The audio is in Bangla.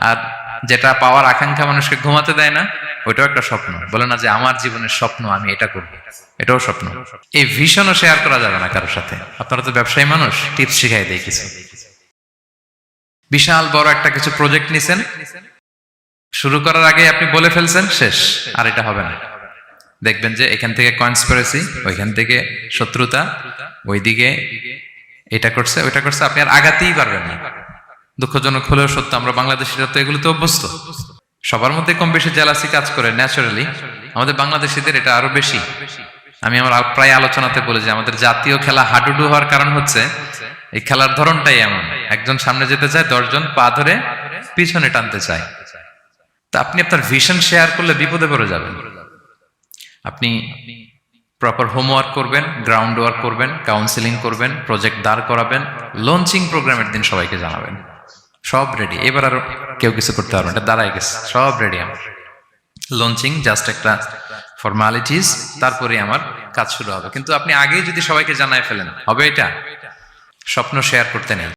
আর যেটা পাওয়ার আকাঙ্ক্ষা মানুষকে ঘুমাতে দেয় না, ওইটাও একটা স্বপ্ন। বলে না যে আমার জীবনের স্বপ্ন আমি এটা করব, এটাও স্বপ্ন। এই ভিশনও শেয়ার করা যাবে না কারোর সাথে। আপনারা তো ব্যবসায়ী মানুষ, টিপস শিখাই দেয় কিছু। বিশাল বড় একটা কিছু প্রজেক্ট নিছেন, শুরু করার আগে আপনি বলে ফেলছেন শেষ, আর এটা হবে না। দেখবেন যে এখান থেকে কনস্পিরেসি, ওইখান থেকে শত্রুতা, ওইদিকে এটা করছে ওইটা করছে, আপনি আর আগাতেই পারবেন না। দুঃখজনক হলেও সত্য, আমরা বাংলাদেশিরা তো এগুলোতে অভ্যস্ত। সবার মধ্যে কম বেশি জেলাসি কাজ করে ন্যাচারালি, আমাদের বাংলাদেশিদের এটা আরো বেশি। আমি আমার প্রায় আলোচনাতে বলি যে আমাদের জাতীয় খেলা হাডুডু হওয়ার কারণ হচ্ছে এই খেলার ধরনটাই এমন, একজন সামনে যেতে চায়, 10 জন পা ধরে পিছনে টানতে চায়। তা আপনি আপনার ভিশন শেয়ার করলে বিপদে পড়ে যাবেন। আপনি প্রপার হোমওয়ার্ক করবেন, গ্রাউন্ড ওয়ার্ক করবেন, কাউন্সিলিং করবেন, প্রজেক্ট দাঁড় করাবেন, লঞ্চিং প্রোগ্রামের দিন সবাইকে জানাবেন। সব রেডি, এবার আর কেউ কিছু করতে পারবেন, এটা দাঁড়ায় গেছে, সব রেডি আমার। লঞ্চিং জাস্ট একটা ফর্মালিটিস, তারপরে আমার কাজ শুরু হবে। কিন্তু আপনি আগেই যদি সবাইকে জানায় ফেলেন, হবে এটা? স্বপ্ন শেয়ার করতে নেই।